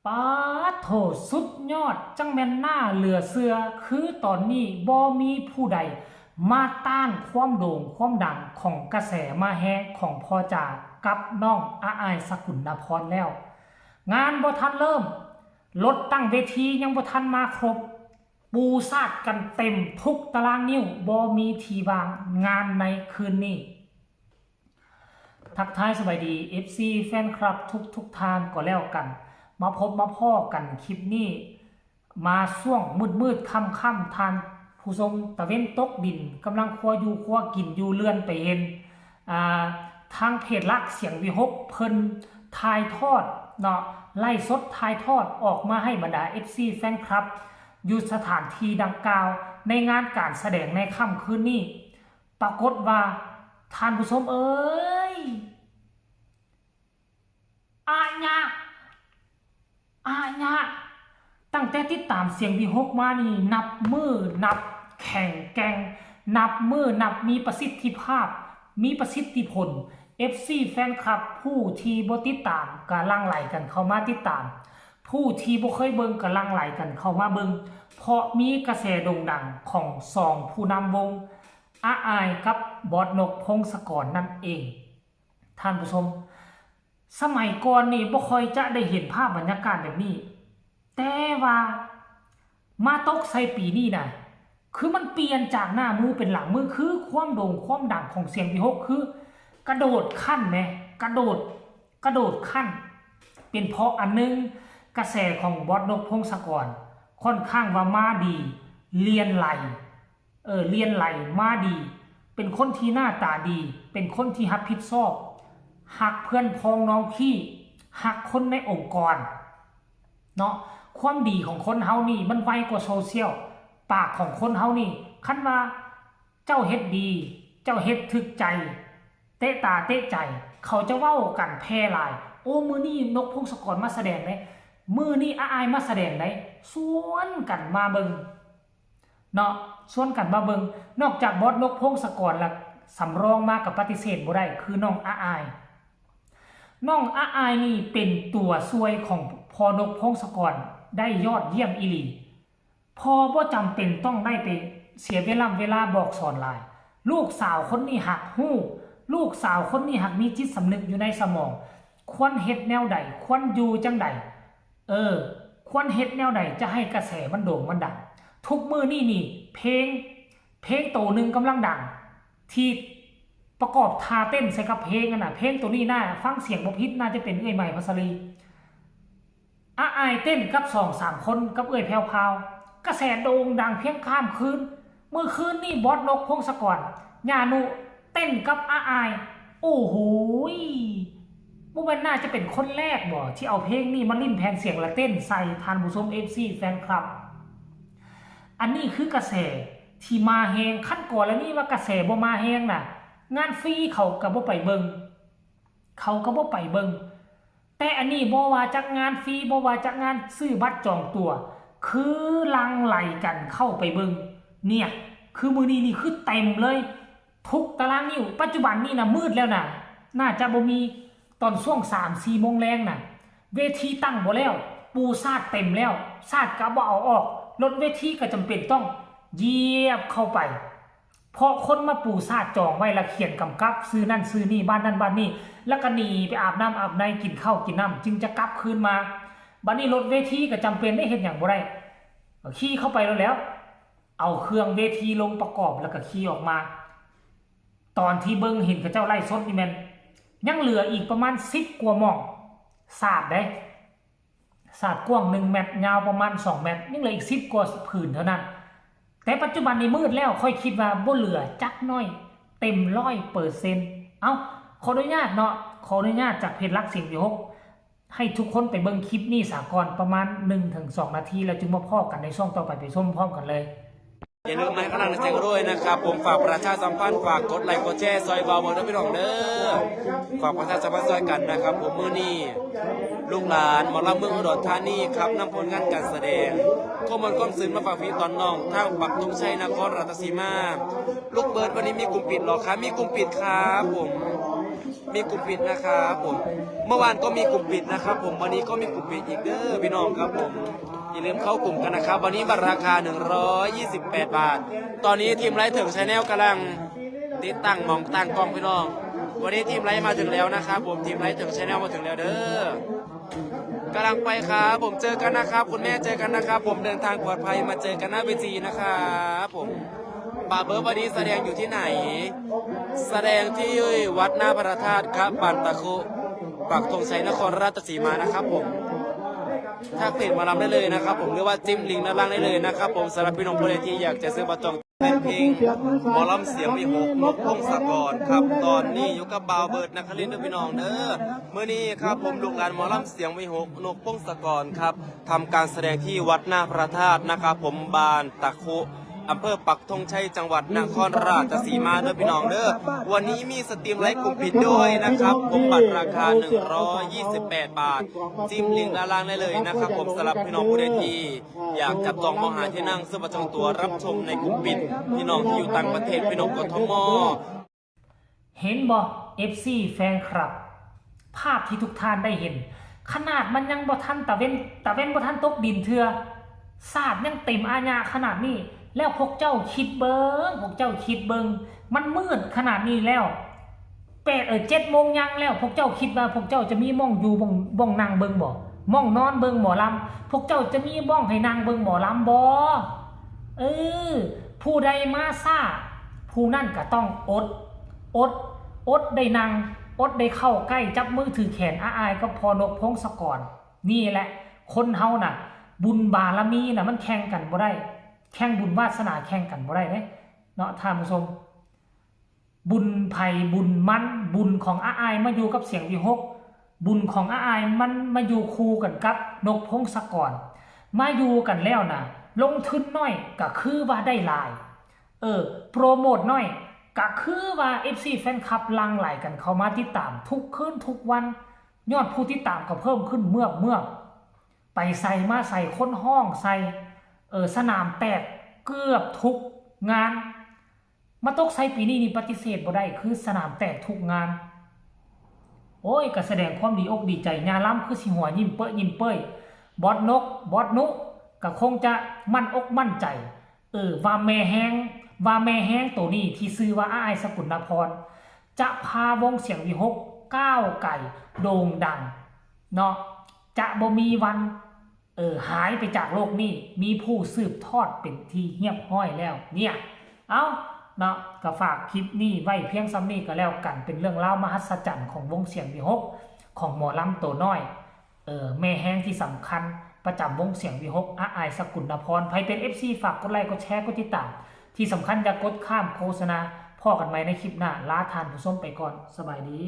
ป๊าดโถสุดยอดจังแม่นหน้าเหลือเสือคือตอนนี้บ่มีผู้ใดมาต้านความโด่งความดังของกระแสมาแฮงของพ่อจ่ากับน้องอาอายสกุลนพรแล้วงานบ่ทันเริ่มรถตั้งเวทียังบ่ทันมาครบปูซาดกันเต็มทุกตารางนิ้วบ่มีทีวางงานในคืนนี้ทักทายสบายดี FC แฟนคลับทุกทางก็แล้วกันมาพบมาพ่อกันคลิปนี้มาช่วงมืดค่ำทานผู้ทรงตะเว้นตกดินกำลังครัวอยู่ครัวกินอยู่เลื่อนไปเห็นทางเพจลักเสียงวิหกเพิ่นทายทอดเนาะไล่สดทายทอดออกมาให้บรรดา FC แฟนคลับอยู่สถานที่ดังกล่าวในงานการแสดงในค่ำคืนนี้ปรากฏว่าท่านผู้ชมเอ้ยอาญะตั้งแต่ติดตามเสียงวิหกมานี่นับมือนับแข่งแกงนับมือนับมีประสิทธิภาพมีประสิทธิผล FC แฟนคลับผู้ที่บ่ติดตามก็ลังไหลกันเข้ามาติดตามผู้ที่บ่เคยเบิ่งก็ลังไหลกันเข้ามาเบิ่งเพราะมีกระแสโด่งดังของสองผู้นำวงอาอายกับบอสนกพงศกรนั่นเองท่านผู้ชมสมัยก่อนนี่บ่ค่อยจะได้เห็นภาพบรรยากาศแบบนี้แต่ว่ามาตกใส่ปีนี้นะคือมันเปลี่ยนจากหน้ามือเป็นหลังมือคือความโด่งความดังของเสียงวิหกคือกระโดดขั้นไหมกระโดดขั้นเป็นเพราะอันนึงกระแสของบอสนกพงศกรค่อนข้างว่ามาดีเลียนไหลมาดีเป็นคนที่หน้าตาดีเป็นคนที่รับผิดชอบหักเพื่อนพ้องน้องพี่หักคนในองค์กรเนาะความดีของคนเฮานี่มันไวกว่าโซเชียลปากของคนเฮานี่คันว่าเจ้าเฮ็ดดีเจ้าเฮ็ดถึกใจเตะตาเตะใจเขาจะเว้ากันแพร่หลายโอ้มือนี่นกพงศกรมาแสดงได้มือนี่อาอายมาแสดงได้สวนกันมาเบิงเนาะสวนกันมาเบิงนอกจากบอสนกพงศกรแล้วสำรองมากับปฏิเสธบ่ได้คือน้องอาอายนี่เป็นตัวซวยของพอนกพงศกรได้ยอดเยี่ยมอีหลีพอบ่จำเป็นต้องได้ไปเสียเวลาบอกสอนหลายลูกสาวคนนี้หักหู้ลูกสาวคนนี้หักมีจิตสำนึกอยู่ในสมองควรเฮ็ดแนวใดควรอยู่จังใดควรเฮ็ดแนวใดจะให้กระแสมันโด่งมันดังทุกมือนี่เพลงโตหนึ่งกำลังดังที่ประกอบท่าเต้นใส่กับเพลงน่ะเพลงตัวนี้น่าฟังเสียงบ่ผิดน่าจะเป็นเอ้ยใหม่พัสรีอาอายเต้นกับ2-3คนกับเอ้ยแพรวกระแสโด่งดังเพียงข้ามคืนเมื่อคืนนี่บอสนกพงศกรญานุเต้นกับอาอายโอ้โหบ่แม่นน่าจะเป็นคนแรกบ่ที่เอาเพลงนี้มาลิ้นแผ่นเสียงและเต้นใส่ท่านผู้ชม FC แฟนคลับอันนี้คือกระแสที่มาแฮงขั้นก่อนแล้วนี่ว่ากระแสบ่มาแฮงน่ะงานฟรีเขาก็บ่ไปเบิ่งแต่อันนี้บ่ว่าจากงานฟรีบ่ว่าจากงานซื้อบัตรจองตั๋วคือลังไหลกันเข้าไปเบิ่งเนี่ยคือมื้อนี้นี่คือเต็มเลยทุกตารางนิ้วปัจจุบันนี่น่ะมืดแล้วน่ะน่าจะบ่มีตอนช่วง 3-4 โมงแรงน่ะเวทีตั้งบ่แล้วปูซาดเต็มแล้วซาดก็บ่เอาออกรถเวทีก็จำเป็นต้องเหยียบเข้าไปเพราะคนมาปูซาดจองไว้แล้วเขียนกำกับซื้อนั่นซื้อนี่บ้านนั่นบ้านนี่แล้วก็หนีไปอาบน้ำอาบในกินข้าวกินน้ำจึงจะกลับคืนมาบัดนี้รถเวทีก็จำเป็นได้เห็นอย่างบ่ได้ขี่เข้าไปแล้วเอาเครื่องเวทีลงประกอบแล้วก็ขี่ออกมาตอนที่เบิ่งเห็นเขาเจ้าไล่สดนี่แม่นยังเหลืออีกประมาณ10กว่าหม่องสาดได้สาดกว้าง1 เมตรยาวประมาณ2 เมตรยังเหลืออีก10กว่าผืนเท่านั้นแต่ปัจจุบันนี้มืดแล้วค่อยคิดว่าบ่เหลือจักน้อยเต็ม100%เอาขออนุญาตเนาะขออนุญาตจากเพจรักเสียงวิหกให้ทุกคนไปเบิ่งคลิปนี้สากลประมาณ 1-2 นาทีแล้วจึงมาพอกันในช่องต่อไปชมพร้อมกันเลยอย่าลืมให้กำลังใจกันด้วยนะครับผมฝากประชาสัมพันธ์ฝากกดไลค์กดแชร์ซอยเบาๆด้วยพี่น้องเด้อฝากประชาสัมพันธ์ซอยกันนะครับผมมื้อนี้ลูกหลานหมอลำเมืองอุดรธานีครับนำผลงานการแสดงข้อมูลความสื่อมาฝากพี่ตอนน้องทางปักธงชัยนครราชสีมาลูกเบิร์ดวันนี้มีกลุ่มปิดหรอครับมีกลุ่มปิดครับผม มีกลุ่มปิดนะครับผมเมื่อวานก็มีกลุ่มปิดนะครับผมวันนี้ก็มีกลุ่มปิดอีกเด้อพี่น้องครับผมอย่าลืมเข้ากลุ่มกันนะครับวันนี้บัตรราคา128 บาทตอนนี้ทีมไลฟ์ถึงชาแนลกำลังติดตั้งมองตั้งกล้องพี่น้องวันนี้ทีมไลฟ์มาถึงแล้วนะครับผมทีมไลฟ์ถึงชาแนลมาถึงแล้วเด้อกำลังไปครับผมเจอกันนะครับคุณแม่เจอกันนะครับผมเดินทางปลอดภัยมาเจอกันหน้าเวทีนะครับผมบาเบิร์ดวันนี้แสดงอยู่ที่ไหนแสดงที่วัดหน้าพระธาตุครับปันตะคุปักธงชัยนครราชสีมานะครับผมถ้าเพจมาลำได้เลยนะครับผมหรือว่าจิ้มลิงก์ด้านล่างได้เลยนะครับผมสำหรับพี่น้องผู้ใดที่อยากจะซื้อบัตรจองเป็นเพลงหมอลำเสียงมีหกนกพงศกรครับตอนนี้อยู่กับบาวเบิร์ดนักคลินทร์พี่น้องเด้อเมื่อนี้ครับผมลูกหลานหมอลำเสียงมีหกนกพงศกรครับทำการแสดงที่วัดหน้าพระธาตุนะครับผมบานตะคุอำเภอปักธงชัยจังหวัดนครราชสีมาด้วยพี่น้องเด้อวันนี้มีสตรีมไลฟ์กลุ่มปิดด้วยนะครับผมบัตรราคา128 บาทจิ้มลิงก์ด้านล่างได้เลยนะครับผมสำหรับพี่น้องผู้ใดที่อยากจับจองมองหาที่นั่งซื้อประจองตัวรับชมในกลุ่มปิดพี่น้องที่อยู่ต่างประเทศพี่น้องกทมเห็นบ่ FC แฟนคลับภาพที่ทุกท่านได้เห็นขนาดมันยังบ่ทันตะเว้นบ่ทันตกดินเถื่อศาสตร์ยังเต็มอาญาขนาดนี้แล้วพวกเจ้าคิดเบิงมันมืดขนาดนี้แล้ว7 โมงยังแล้วพวกเจ้าคิดว่าพวกเจ้าจะมีม่องอยู่บ้องนั่งเบิงบ่ม่องนอนเบิงหมอลำพวกเจ้าจะมีบ้องให้นั่งเบิงหมอลำบ่ผู้ใดมาซ่าผู้นั่นก็ต้องอดได้นั่งอดได้เข้าใกล้จับมือถือแขนอายก็พอนกพงศกรนี่แหละคนเฮาน่ะบุญบารมีน่ะมันแข่งกันบ่ได้แข่งบุญวาสนาแข่งกันบ่ได้เนาะท่านผู้ชมบุญไผ่บุญมันบุญของอายมาอยู่กับเสียงวิหกบุญของอายมันมาอยู่คู่กันกับนกพงศกรมาอยู่กันแล้วน่ะลงทุนน้อยก็คือว่าได้หลายโปรโมทน้อยก็คือว่า FC แฟนคลับลังไหลกันเข้ามาติดตามทุกคืนทุกวันยอดผู้ติดตามก็เพิ่มขึ้นเมื่อไปใส่มาใส่คนห้องใส่สนามแตกเกือบทุกงานมาตกไซปีนี้นี่ปฏิเสธบ่ได้คือสนามแตกทุกงานโอ้ยก็แสดงความดีอกดีใจญาล้ำคือสิหัวยิ้มเป้ยบอสนุก็คงจะมั่นอกมั่นใจว่าแม่แห้งตัวนี้ที่ซื้อว่าอ้ายสกุลนพรจะพาวงเสียงวิหกก้าวไก่โด่งดังเนาะจะบ่มีวันหายไปจากโลกนี้มีผู้สืบทอดเป็นที่เงียบห้อยแล้วเนี่ยเอาเนาะก็ฝากคลิปนี้ไว้เพียงซ้ำนี้ก็แล้วกันเป็นเรื่องเล่ามหัศจรรย์ของวงเสียงวิหกของหมอลำตัวน้อยแม่แห้งที่สำคัญประจำวงเสียงวิหกอายสกุลนพรใครเป็น FC ฝากกดไลค์กดแชร์กดติดตามที่สำคัญอย่ากดข้ามโฆษณาพ่อกันไหมในคลิปหน้าลาทานผู้ชมไปก่อนสบายดี